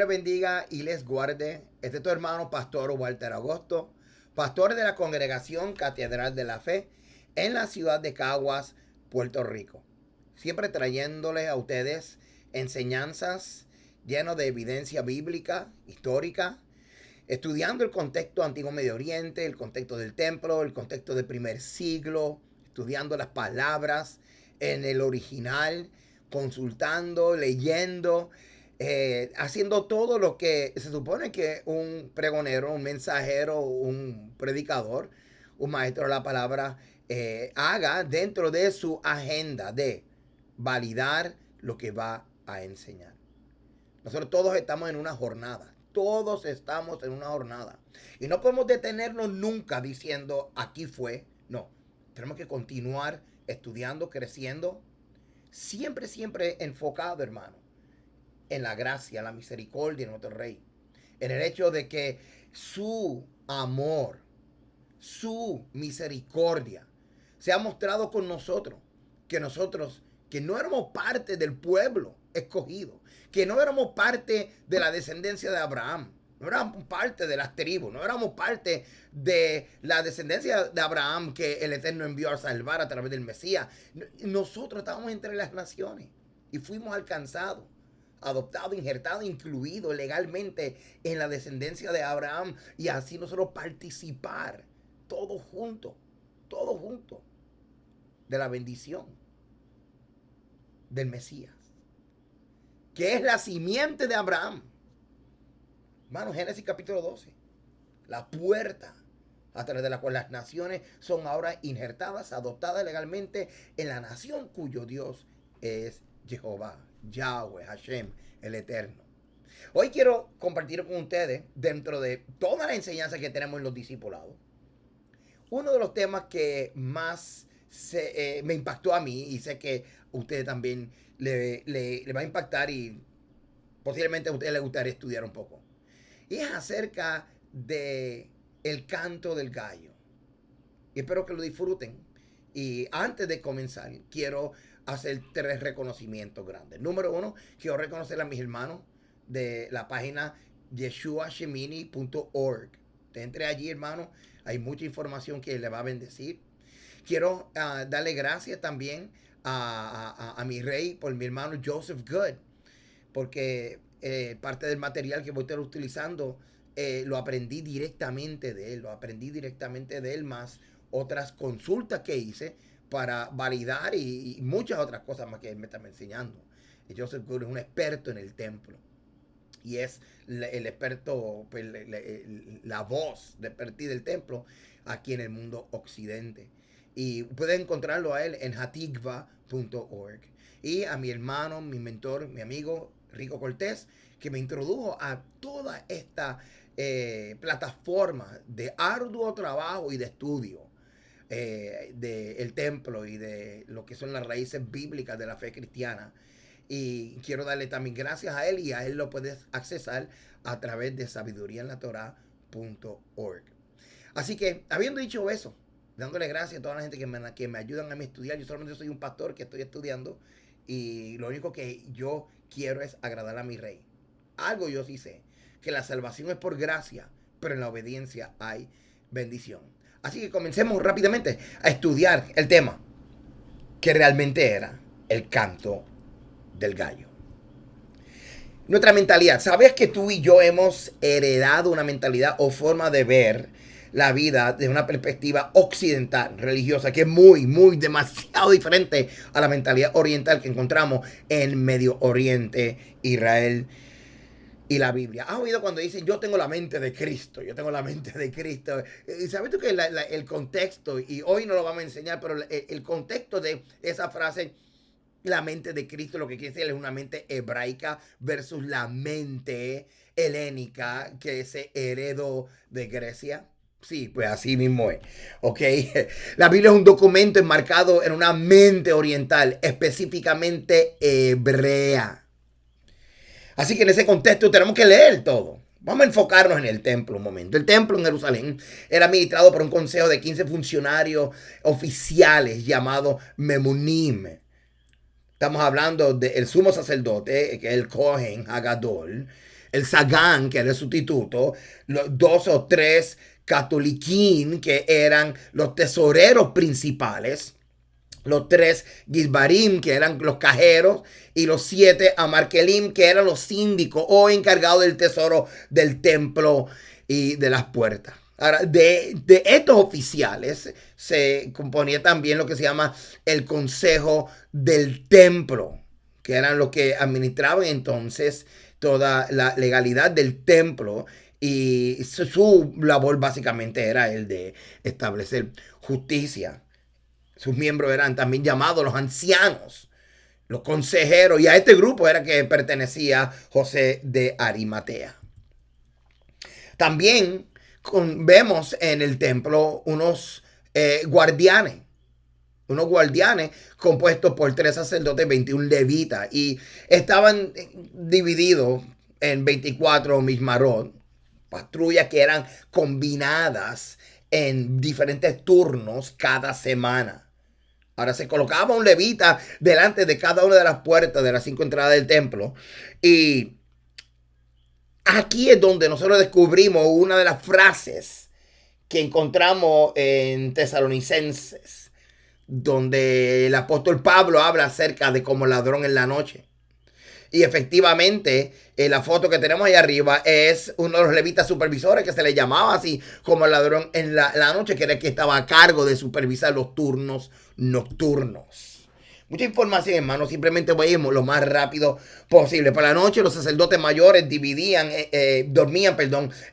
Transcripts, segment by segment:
les bendiga y les guarde. Este es tu hermano Pastor Walter Agosto, pastor de la Congregación Catedral de la Fe en la ciudad de Caguas, Puerto Rico. Siempre trayéndoles a ustedes enseñanzas llenas de evidencia bíblica, histórica, estudiando el contexto antiguo Medio Oriente, el contexto del templo, el contexto del primer siglo, estudiando las palabras en el original, consultando, leyendo, haciendo todo lo que se supone que un pregonero, un mensajero, un predicador, un maestro de la palabra haga dentro de su agenda de validar lo que va a enseñar. Nosotros todos estamos en una jornada. Todos estamos en una jornada. Y no podemos detenernos nunca diciendo aquí fue. No. Tenemos que continuar estudiando, creciendo. Siempre, siempre enfocado, hermano, en la gracia, la misericordia de nuestro Rey. En el hecho de que su amor, su misericordia se ha mostrado con nosotros. Que nosotros, que no éramos parte del pueblo escogido, que no éramos parte de la descendencia de Abraham, no éramos parte de las tribus, no éramos parte de la descendencia de Abraham que el Eterno envió a salvar a través del Mesías. Nosotros estábamos entre las naciones y fuimos alcanzados, adoptados, injertados, incluidos legalmente en la descendencia de Abraham, y así nosotros participar todos juntos de la bendición del Mesías, que es la simiente de Abraham. Hermano, Génesis capítulo 12. La puerta a través de la cual las naciones son ahora injertadas, adoptadas legalmente en la nación cuyo Dios es Jehová, Yahweh, Hashem, el Eterno. Hoy quiero compartir con ustedes, dentro de toda la enseñanza que tenemos en los discipulados, uno de los temas que más me impactó a mí, y sé que a ustedes también le va a impactar, y posiblemente a ustedes les gustaría estudiar un poco. Y es acerca de el canto del gallo. Y espero que lo disfruten. Y antes de comenzar, quiero hacer 3 reconocimientos grandes. Número 1, quiero reconocer a mis hermanos de la página yeshuashemini.org. Te entre allí, hermano. Hay mucha información que le va a bendecir. Quiero darle gracias también a mi rey por mi hermano Joseph Good, porque parte del material que voy a estar utilizando lo aprendí directamente de él, más otras consultas que hice para validar y muchas otras cosas más que él me está enseñando. Joseph Good es un experto en el templo. Y es el experto, pues, la voz de partir del templo aquí en el mundo occidente. Y pueden encontrarlo a él en hatigva.org. Y a mi hermano, mi mentor, mi amigo Rico Cortés, que me introdujo a toda esta plataforma de arduo trabajo y de estudio del templo y de lo que son las raíces bíblicas de la fe cristiana. Y quiero darle también gracias a él, y a él lo puedes accesar a través de sabiduriaenlatorah.org. Así que, habiendo dicho eso, dándole gracias a toda la gente que me ayudan a mí a estudiar. Yo solamente soy un pastor que estoy estudiando, y lo único que yo quiero es agradar a mi rey. Algo yo sí sé, que la salvación es por gracia, pero en la obediencia hay bendición. Así que comencemos rápidamente a estudiar el tema que realmente era el canto del gallo. Nuestra mentalidad. ¿Sabes que tú y yo hemos heredado una mentalidad o forma de ver la vida desde una perspectiva occidental, religiosa, que es muy, demasiado diferente a la mentalidad oriental que encontramos en Medio Oriente, Israel y la Biblia? ¿Has oído cuando dicen yo tengo la mente de Cristo? Yo tengo la mente de Cristo. ¿Y sabes tú que el contexto, y hoy no lo vamos a enseñar, pero el contexto de esa frase, la mente de Cristo, lo que quiere decir es una mente hebraica versus la mente helénica que se heredó de Grecia? Sí, pues así mismo es, ¿ok? La Biblia es un documento enmarcado en una mente oriental, específicamente hebrea. Así que en ese contexto tenemos que leer todo. Vamos a enfocarnos en el templo un momento. El templo en Jerusalén era administrado por un consejo de 15 funcionarios oficiales llamados Memunim. Estamos hablando del sumo sacerdote, que es el Cohen Hagadol, el Sagán, que era el sustituto, los 2 o 3 catoliquín, que eran los tesoreros principales, los 3 Gizbarim, que eran los cajeros, y los 7 Amarkelim, que eran los síndicos o encargados del tesoro del templo y de las puertas. Ahora, de estos oficiales se componía también lo que se llama el Consejo del Templo, que eran los que administraban entonces toda la legalidad del templo, y su labor básicamente era el de establecer justicia. Sus miembros eran también llamados los ancianos, los consejeros, y a este grupo era que pertenecía José de Arimatea. También vemos en el templo guardianes unos guardianes compuestos por 3 sacerdotes, 21 levitas, y estaban divididos en 24 mismarot, patrullas que eran combinadas en diferentes turnos cada semana. Ahora se colocaba un levita delante de cada una de las puertas de las 5 entradas del templo. Y aquí es donde nosotros descubrimos una de las frases que encontramos en Tesalonicenses, donde el apóstol Pablo habla acerca de como ladrón en la noche. Y efectivamente, la foto que tenemos ahí arriba es uno de los levitas supervisores, que se le llamaba así como ladrón en la noche, que era el que estaba a cargo de supervisar los turnos nocturnos. Mucha información, hermano. Simplemente voy a ir lo más rápido posible. Por la noche, los sacerdotes mayores dormían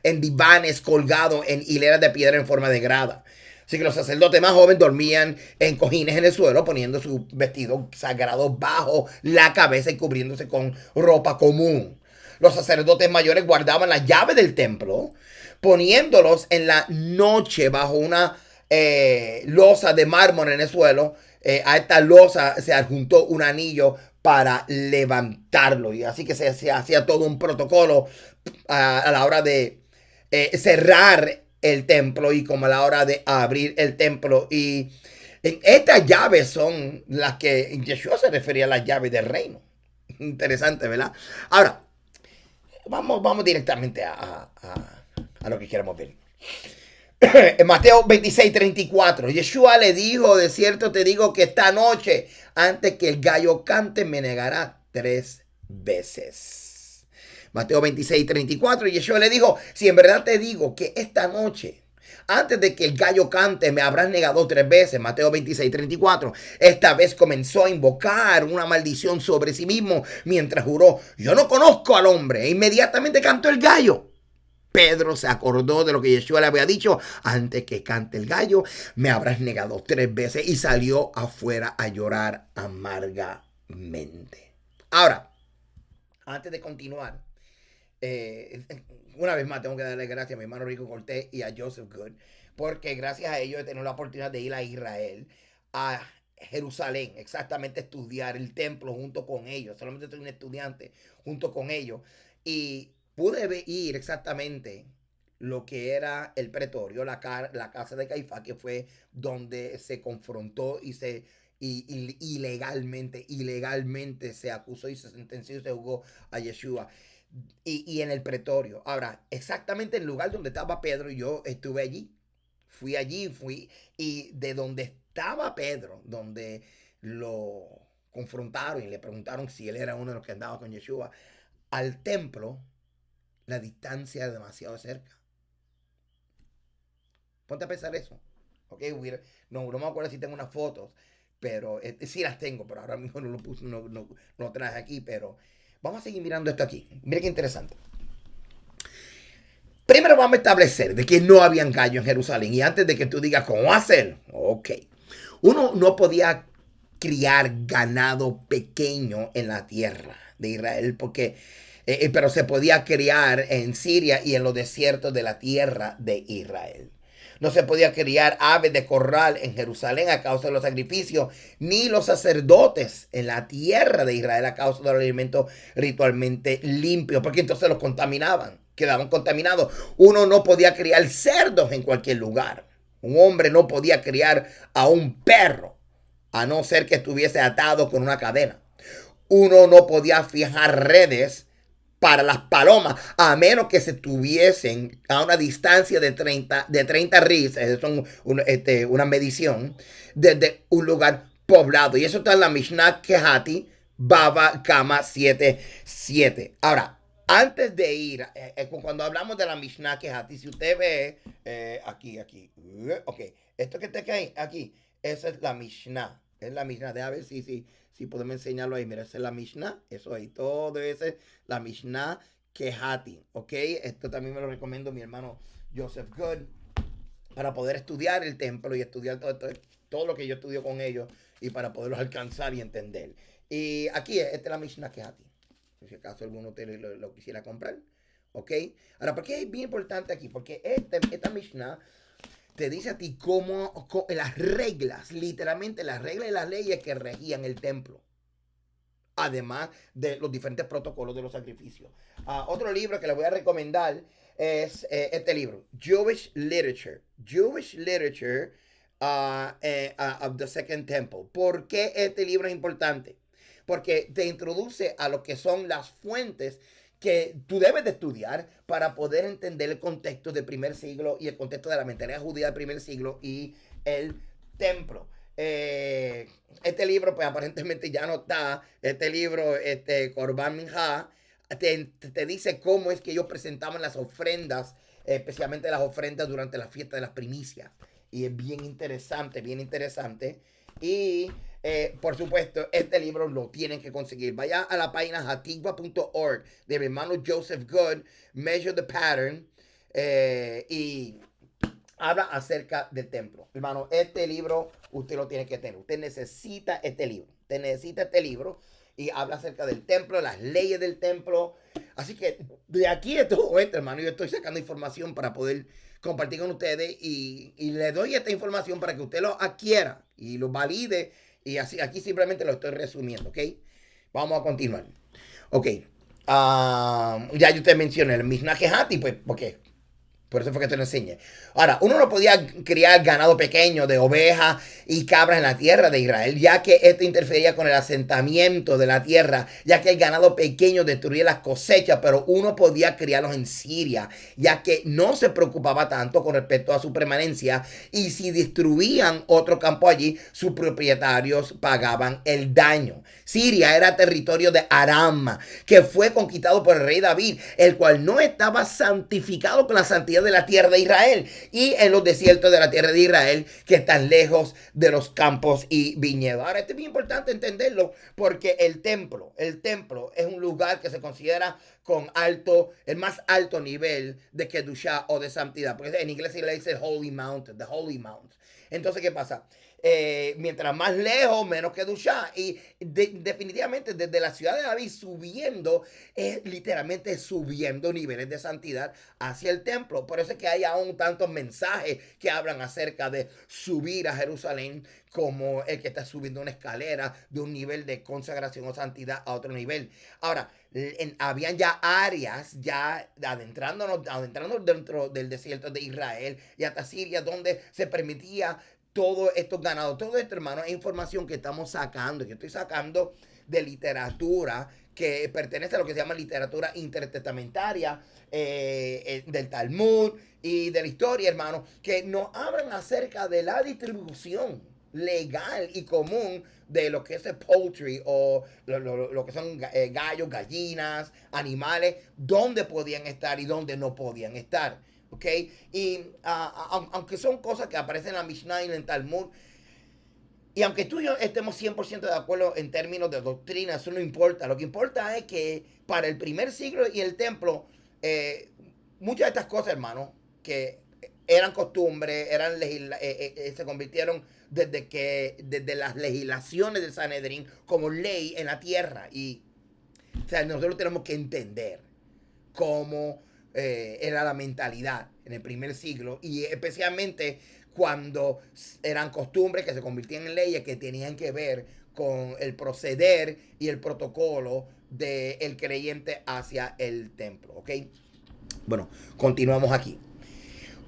en divanes colgados en hileras de piedra en forma de grada. Así que los sacerdotes más jóvenes dormían en cojines en el suelo, poniendo sus vestidos sagrados bajo la cabeza y cubriéndose con ropa común. Los sacerdotes mayores guardaban la llave del templo, poniéndolos en la noche bajo una losa de mármol en el suelo. A esta losa se adjuntó un anillo para levantarlo. Y así que se hacía todo un protocolo a la hora de cerrar el templo y como a la hora de abrir el templo. Y estas llaves son las que Yeshua se refería a las llaves del reino. Interesante, ¿verdad? Ahora, vamos directamente a lo que queremos ver. En Mateo 26:34, Yeshua le dijo: de cierto te digo que esta noche, antes que el gallo cante, me negará 3 veces. Mateo 26:34, Yeshua le dijo: si en verdad te digo que esta noche, antes de que el gallo cante, me habrás negado 3 veces. Mateo 26:34. Esta vez comenzó a invocar una maldición sobre sí mismo mientras juró: yo no conozco al hombre. E inmediatamente cantó el gallo. Pedro se acordó de lo que Yeshua le había dicho: antes que cante el gallo, me habrás negado 3 veces. Y salió afuera a llorar amargamente. Ahora, antes de continuar, una vez más tengo que darle gracias a mi hermano Rico Cortés y a Joseph Good, porque gracias a ellos he tenido la oportunidad de ir a Israel, a Jerusalén, exactamente estudiar el templo junto con ellos. Solamente soy un estudiante junto con ellos, y pude ir exactamente lo que era el pretorio, la casa de Caifás, que fue donde se confrontó y ilegalmente se acusó y se sentenció y se juzgó a Yeshua. Y en el pretorio. Ahora, exactamente el lugar donde estaba Pedro, yo estuve allí. Fui allí, y de donde estaba Pedro, donde lo confrontaron y le preguntaron si él era uno de los que andaba con Yeshua, al templo, la distancia es demasiado cerca. Ponte a pensar eso. Ok, no me acuerdo si tengo unas fotos, pero sí las tengo, pero ahora mismo no lo puse, no lo traje aquí, pero vamos a seguir mirando esto aquí. Mira qué interesante. Primero vamos a establecer de que no habían gallos en Jerusalén. Y antes de que tú digas cómo hacer, ok. Uno no podía criar ganado pequeño en la tierra de Israel, pero se podía criar en Siria y en los desiertos de la tierra de Israel. No se podía criar aves de corral en Jerusalén a causa de los sacrificios, ni los sacerdotes en la tierra de Israel a causa de los alimentos ritualmente limpios, porque entonces los contaminaban, quedaban contaminados. Uno no podía criar cerdos en cualquier lugar. Un hombre no podía criar a un perro, a no ser que estuviese atado con una cadena. Uno no podía fijar redes para las palomas, a menos que se tuviesen a una distancia de 30 ris, una medición, desde un lugar poblado. Y eso está en la Mishnah Kehati, Baba Kama 7:7. Ahora, antes de ir, cuando hablamos de la Mishnah Kehati, si usted ve aquí, ok, esto que está aquí, esa es la Mishnah. Es la Mishnah. Deja ver si podemos enseñarlo ahí. Mira, esa es la Mishnah. Eso ahí, todo eso es la Mishnah Kehati. Ok, esto también me lo recomiendo mi hermano Joseph Good para poder estudiar el templo y estudiar todo lo que yo estudio con ellos y para poderlos alcanzar y entender. Y aquí, esta es la Mishnah Kehati. Si acaso alguno de ustedes lo quisiera comprar. ¿Ok? Ahora, ¿por qué es bien importante aquí? Porque esta Mishnah te dice a ti cómo las reglas, literalmente las reglas y las leyes que regían el templo. Además de los diferentes protocolos de los sacrificios. Otro libro que les voy a recomendar es este libro, Jewish Literature. Jewish Literature of the Second Temple. ¿Por qué este libro es importante? Porque te introduce a lo que son las fuentes que tú debes de estudiar para poder entender el contexto del primer siglo y el contexto de la mentalidad judía del primer siglo y el templo. Este libro, pues aparentemente ya no está. Este libro, Korban Minha, te dice cómo es que ellos presentaban las ofrendas, especialmente las ofrendas durante la fiesta de las primicias. Y es bien interesante, bien interesante. Y por supuesto, este libro lo tienen que conseguir. Vaya a la página hatigua.org de mi hermano Joseph Good, Measure the Pattern, y habla acerca del templo. Hermano, este libro usted lo tiene que tener. Usted necesita este libro. Usted necesita este libro y habla acerca del templo, las leyes del templo. Así que de aquí de todo esto, hermano, yo estoy sacando información para poder compartir con ustedes y le doy esta información para que usted lo adquiera y lo valide. Y así, aquí simplemente lo estoy resumiendo, ¿ok? Vamos a continuar. Ok. Ya yo te mencioné el Mishnah Kehati, pues, porque por eso fue que te lo enseñé. Ahora, uno no podía criar ganado pequeño de ovejas y cabras en la tierra de Israel, ya que esto interfería con el asentamiento de la tierra, ya que el ganado pequeño destruía las cosechas, pero uno podía criarlos en Siria, ya que no se preocupaba tanto con respecto a su permanencia, y si destruían otro campo allí, sus propietarios pagaban el daño. Siria era territorio de Aram, que fue conquistado por el rey David, el cual no estaba santificado con la santidad de la tierra de Israel, y en los desiertos de la tierra de Israel que están lejos de los campos y viñedos. Ahora, esto es bien importante entenderlo porque el templo es un lugar que se considera con el más alto nivel de Kedushá o de santidad, porque en inglés se le dice Holy Mountain, the Holy Mount. Entonces, ¿qué pasa? Mientras más lejos, menos Kedushá. Y definitivamente desde la ciudad de David subiendo, literalmente subiendo niveles de santidad hacia el templo. Por eso es que hay aún tantos mensajes que hablan acerca de subir a Jerusalén, como el que está subiendo una escalera de un nivel de consagración o santidad a otro nivel. Ahora, habían ya áreas, ya adentrándonos dentro del desierto de Israel y hasta Siria, donde se permitía todos estos ganados. Todo esto, hermano, es información que estamos sacando, que estoy sacando de literatura que pertenece a lo que se llama literatura intertestamentaria, del Talmud y de la historia, hermano, que nos hablan acerca de la distribución legal y común de lo que es el poultry o lo que son gallos, gallinas, animales, dónde podían estar y dónde no podían estar. ¿Ok? Y aunque son cosas que aparecen en la Mishnah y en el Talmud, y aunque tú y yo estemos 100% de acuerdo en términos de doctrina, eso no importa. Lo que importa es que para el primer siglo y el templo, muchas de estas cosas, hermano, que eran costumbres, se convirtieron desde las legislaciones del Sanedrín como ley en la tierra. Y o sea, nosotros tenemos que entender cómo era la mentalidad en el primer siglo, y especialmente cuando eran costumbres que se convirtían en leyes que tenían que ver con el proceder y el protocolo del creyente hacia el templo. ¿Ok? Bueno, continuamos aquí.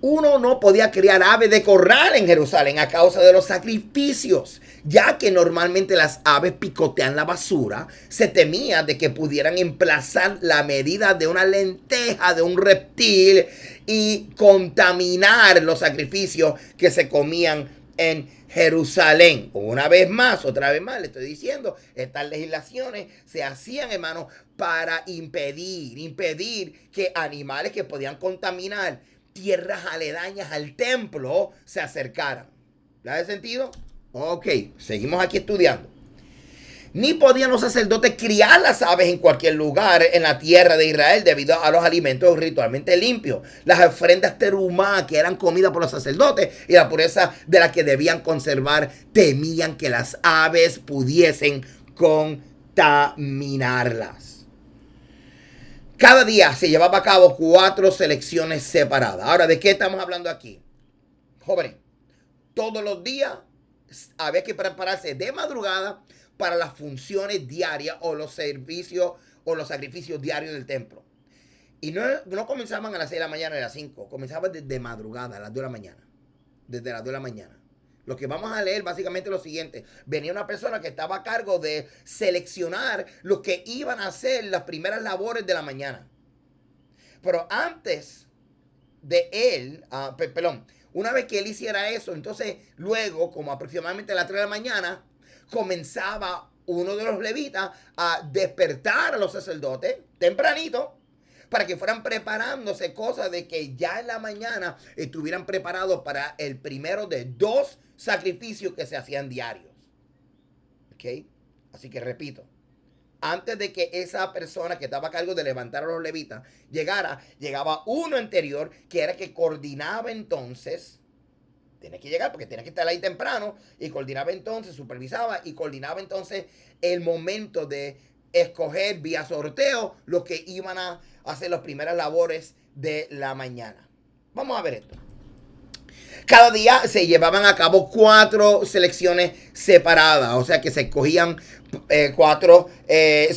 uno no podía criar aves de corral en Jerusalén a causa de los sacrificios, ya que normalmente las aves picotean la basura. Se temía de que pudieran emplazar la medida de una lenteja, de un reptil, y contaminar los sacrificios que se comían en Jerusalén. Una vez más, otra vez más, le estoy diciendo, estas legislaciones se hacían, hermanos, para impedir que animales que podían contaminar tierras aledañas al templo se acercaran. ¿Le da sentido? Ok, seguimos aquí estudiando. Ni podían los sacerdotes criar las aves en cualquier lugar en la tierra de Israel debido a los alimentos ritualmente limpios. Las ofrendas terumá, que eran comidas por los sacerdotes, y la pureza de la que debían conservar, temían que las aves pudiesen contaminarlas. Cada día se llevaba a cabo 4 selecciones separadas. Ahora, ¿de qué estamos hablando aquí? Jóvenes, todos los días había que prepararse de madrugada para las funciones diarias o los servicios o los sacrificios diarios del templo. Y no comenzaban a las 6 de la mañana, a las 5. Comenzaban desde madrugada, a las 2 de la mañana. Desde las 2 de la mañana. Lo que vamos a leer básicamente es lo siguiente. Venía una persona que estaba a cargo de seleccionar los que iban a hacer las primeras labores de la mañana. Pero antes de él, una vez que él hiciera eso, entonces luego, como aproximadamente a las 3 de la mañana, comenzaba uno de los levitas a despertar a los sacerdotes tempranito para que fueran preparándose, cosas de que ya en la mañana estuvieran preparados para el primero de 2 sacrificios que se hacían diarios. ¿Ok? Así que repito, antes de que esa persona que estaba a cargo de levantar a los levitas llegaba uno anterior que era que coordinaba entonces. Tiene que llegar porque tiene que estar ahí temprano y coordinaba entonces, supervisaba y coordinaba entonces el momento de escoger vía sorteo los que iban a hacer las primeras labores de la mañana. Vamos a ver esto. Cada día se llevaban a cabo 4 selecciones separadas, o sea que se escogían 4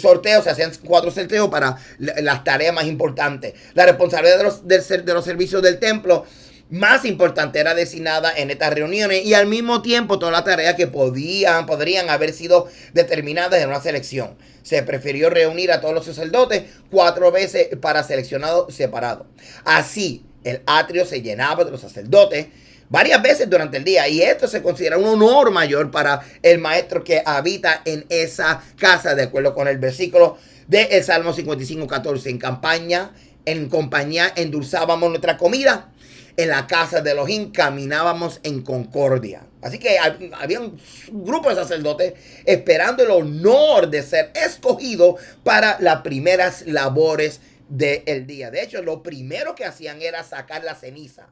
sorteos, se hacían 4 sorteos para las tareas más importantes. La responsabilidad de los servicios del templo más importante era designada en estas reuniones y al mismo tiempo todas las tareas que podrían haber sido determinadas en una selección. Se prefirió reunir a todos los sacerdotes 4 veces para seleccionados separados. Así, el atrio se llenaba de los sacerdotes varias veces durante el día y esto se considera un honor mayor para el maestro que habita en esa casa, de acuerdo con el versículo del Salmo 55:14. En compañía endulzábamos nuestra comida. En la casa de Elohim caminábamos en concordia. Así que había un grupo de sacerdotes esperando el honor de ser escogido para las primeras labores del día. De hecho, lo primero que hacían era sacar la ceniza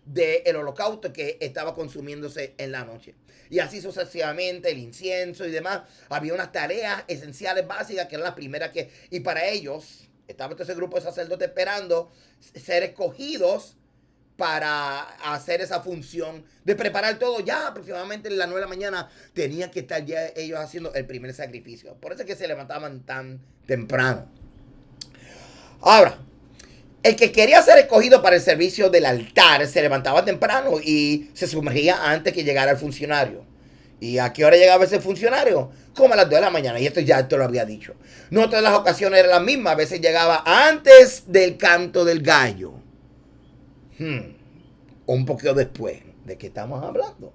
del holocausto que estaba consumiéndose en la noche. Y así sucesivamente, el incienso y demás. Había unas tareas esenciales básicas que eran las primeras y para ellos estaba todo ese grupo de sacerdotes esperando ser escogidos para hacer esa función de preparar todo. Ya aproximadamente a las 9 de la mañana tenían que estar ya ellos haciendo el primer sacrificio. Por eso es que se levantaban tan temprano. Ahora, el que quería ser escogido para el servicio del altar se levantaba temprano y se sumergía antes que llegara el funcionario. ¿Y a qué hora llegaba ese funcionario? Como a las 2 de la mañana. Y esto lo había dicho. No todas las ocasiones eran las mismas. A veces llegaba antes del canto del gallo. O un poquito después. ¿De qué estamos hablando?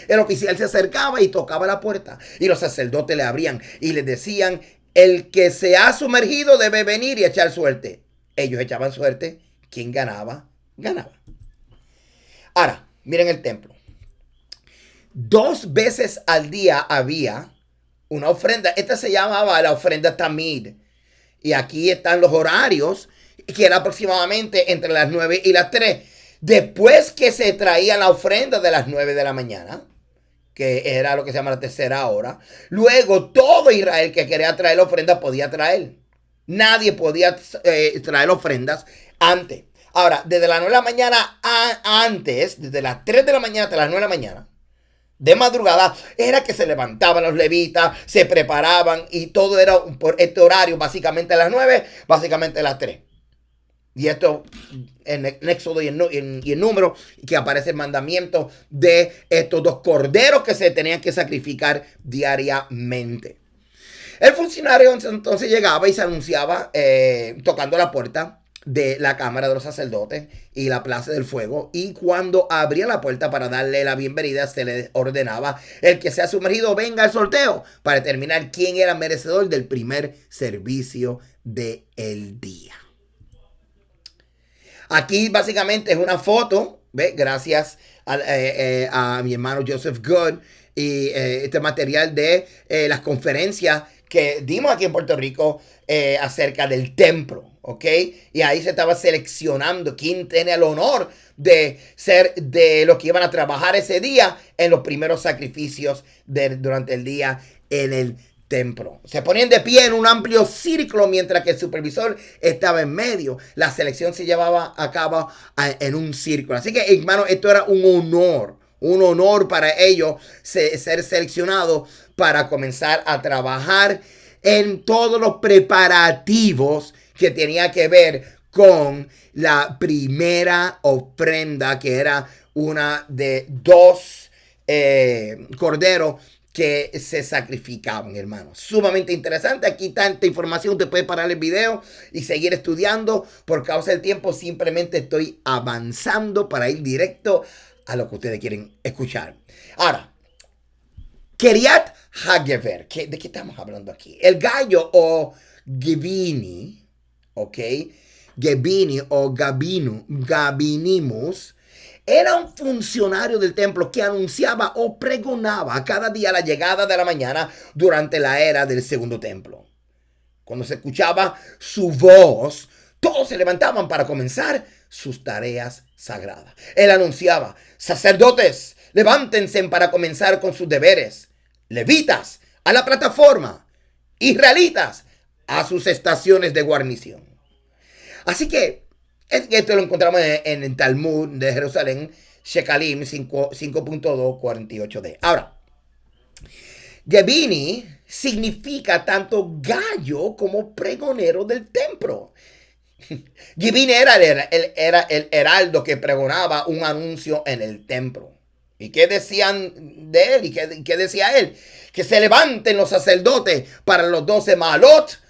El oficial se acercaba y tocaba la puerta. Y los sacerdotes le abrían y les decían: el que se ha sumergido debe venir y echar suerte. Ellos echaban suerte. Quien ganaba, ganaba. Ahora, miren el templo. 2 veces al día había una ofrenda. Esta se llamaba la ofrenda Tamid. Y aquí están los horarios, que era aproximadamente entre las 9 y las 3. Después que se traía la ofrenda de las 9 de la mañana, que era lo que se llama la tercera hora, luego todo Israel que quería traer ofrendas podía traer. Nadie podía traer ofrendas antes. Ahora, desde las 9 de la mañana antes, desde las 3 de la mañana hasta las 9 de la mañana, de madrugada, era que se levantaban los levitas, se preparaban y todo era por este horario, básicamente a las 9, básicamente a las 3. Y esto en Éxodo y en Número, que aparece el mandamiento de estos dos corderos que se tenían que sacrificar diariamente. El funcionario entonces llegaba y se anunciaba tocando la puerta de la cámara de los sacerdotes y la plaza del fuego, y cuando abría la puerta para darle la bienvenida se le ordenaba: el que se ha sumergido venga al sorteo para determinar quién era merecedor del primer servicio del día. Aquí básicamente es una foto, ¿ve? Gracias a mi hermano Joseph Good y este material de las conferencias que dimos aquí en Puerto Rico acerca del templo, ¿ok? Y ahí se estaba seleccionando quién tiene el honor de ser de los que iban a trabajar ese día en los primeros sacrificios durante el día en el templo. Se ponían de pie en un amplio círculo mientras que el supervisor estaba en medio. La selección se llevaba a cabo en un círculo. Así que, hermano, esto era un honor para ellos ser seleccionados para comenzar a trabajar en todos los preparativos que tenía que ver con la primera ofrenda, que era una de dos corderos que se sacrificaban, hermanos. Sumamente interesante. Aquí tanta información. Usted puede parar el video y seguir estudiando. Por causa del tiempo, simplemente estoy avanzando para ir directo a lo que ustedes quieren escuchar. Ahora, Kiryat Hagever. ¿De qué estamos hablando aquí? El gallo o Gabini, ¿ok? Gabini o Gabinimus era un funcionario del templo que anunciaba o pregonaba cada día la llegada de la mañana durante la era del segundo templo. Cuando se escuchaba su voz, todos se levantaban para comenzar sus tareas sagradas. Él anunciaba: sacerdotes, levántense para comenzar con sus deberes. Levitas, a la plataforma. Israelitas, a sus estaciones de guarnición. Así que esto lo encontramos en el Talmud de Jerusalén, Shekalim 5.248d. Ahora, Gabini significa tanto gallo como pregonero del templo. Gabini era el heraldo que pregonaba un anuncio en el templo. ¿Y qué decían de él? ¿Y qué decía él? Que se levanten los sacerdotes para los 12 Maalot,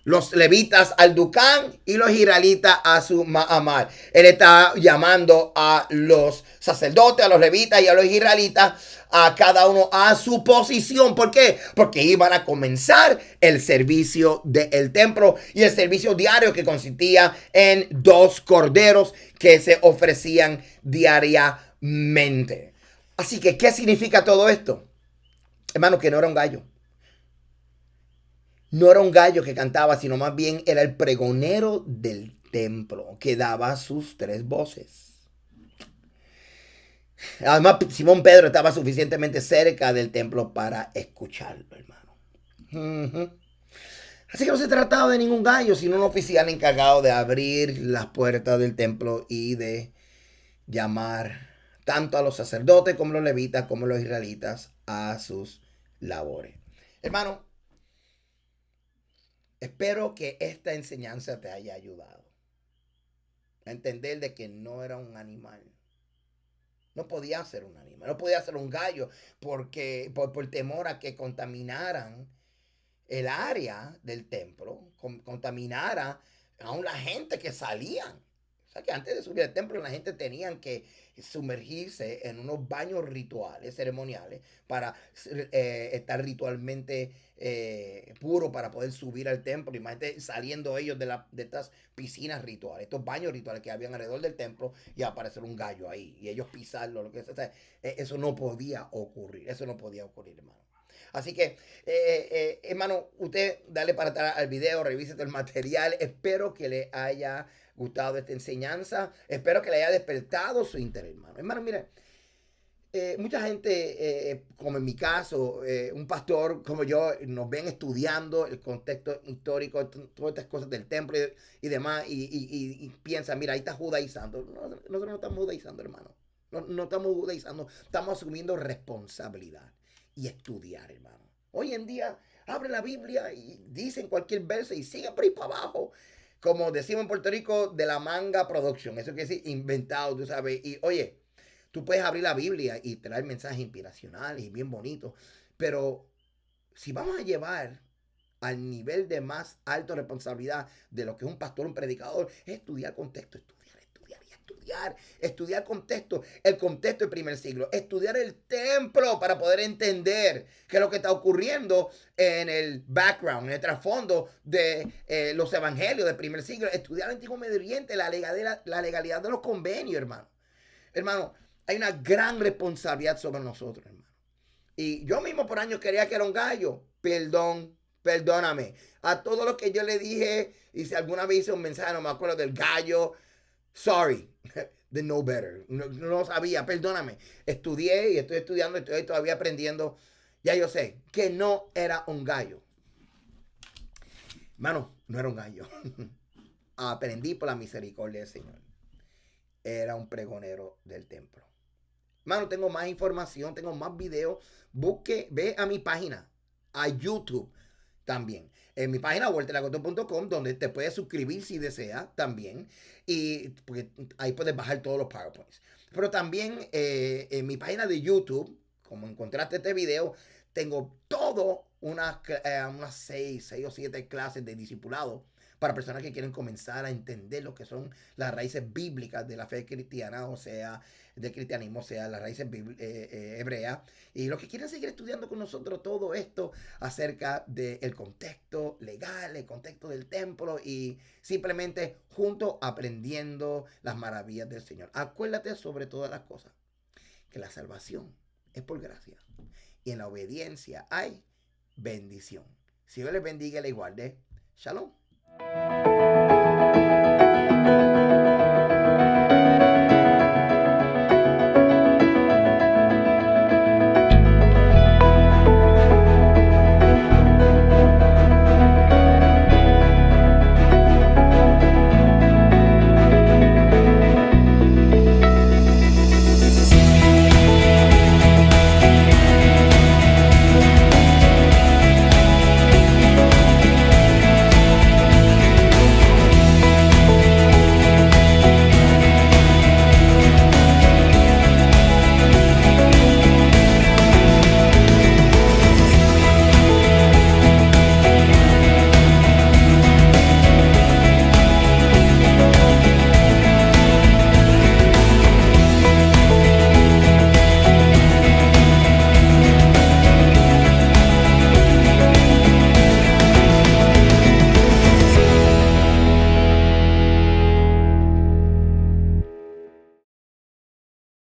los levitas al Ducán y los israelitas a su Ma'amar. Él está llamando a los sacerdotes, a los levitas y a los israelitas, a cada uno a su posición. ¿Por qué? Porque iban a comenzar el servicio del templo y el servicio diario, que consistía en 2 corderos que se ofrecían diariamente. Así que, ¿qué significa todo esto? Hermano, que no era un gallo. No era un gallo que cantaba, sino más bien era el pregonero del templo que daba sus 3 voces. Además, Simón Pedro estaba suficientemente cerca del templo para escucharlo, hermano. Así que no se trataba de ningún gallo, sino un oficial encargado de abrir las puertas del templo y de llamar tanto a los sacerdotes como los levitas como los israelitas a sus labores. Hermano, espero que esta enseñanza te haya ayudado a entender de que no era un animal. No podía ser un animal, no podía ser un gallo, porque por temor a que contaminaran el área del templo, contaminara aún la gente que salían. O sea que antes de subir al templo la gente tenía que sumergirse en unos baños rituales, ceremoniales, para estar ritualmente puro para poder subir al templo. Imagínate saliendo ellos de estas piscinas rituales, estos baños rituales que habían alrededor del templo, y aparecer un gallo ahí y ellos pisarlo, lo que sea. O sea, eso no podía ocurrir, hermano. Así que, hermano, usted dale para atrás al video, revise el material. Espero que le haya gustado esta enseñanza. Espero que le haya despertado su interés, hermano. Hermano, mire, mucha gente, como en mi caso, un pastor como yo, nos ven estudiando el contexto histórico, todas estas cosas del templo y demás, y piensan: mira, ahí está judaizando. Nosotros no estamos judaizando, hermano. No estamos judaizando, estamos asumiendo responsabilidad y estudiar, hermano. Hoy en día, abre la Biblia y dicen cualquier verso y sigue por ahí para abajo como decimos en Puerto Rico, de la manga production. Eso quiere decir inventado, tú sabes. Y oye, tú puedes abrir la Biblia y traer mensajes inspiracionales y bien bonitos. Pero si vamos a llevar al nivel de más alta responsabilidad de lo que es un pastor, un predicador, es estudiar contexto, estudiar contexto, el contexto del primer siglo, estudiar el templo para poder entender qué es lo que está ocurriendo en el background, en el trasfondo de los evangelios del primer siglo, estudiar el Antiguo Medio Oriente, la legalidad de los convenios, hermano. Hermano, hay una gran responsabilidad sobre nosotros, hermano. Y yo mismo por años quería que era un gallo. Perdóname. A todo lo que yo le dije, y si alguna vez hice un mensaje, no me acuerdo del gallo, sorry, the know better. No, no sabía, perdóname. Estudié y estoy estudiando, estoy todavía aprendiendo. Ya yo sé que no era un gallo. Mano, no era un gallo. Aprendí por la misericordia del Señor. Era un pregonero del templo. Mano, tengo más información, tengo más videos. Busque, ve a mi página, a YouTube también. En mi página walteragoto.com, donde te puedes suscribir si deseas también. Y porque ahí puedes bajar todos los PowerPoints. Pero también en mi página de YouTube, como encontraste este video, tengo todo unas 6 o 7 clases de discipulado para personas que quieren comenzar a entender lo que son las raíces bíblicas de la fe cristiana, o sea, del cristianismo, o sea, las raíces hebreas, y los que quieren seguir estudiando con nosotros todo esto acerca del contexto legal, el contexto del templo y simplemente juntos aprendiendo las maravillas del Señor. Acuérdate sobre todas las cosas que la salvación es por gracia y en la obediencia hay bendición. Si Dios les bendiga y les guarde. Shalom.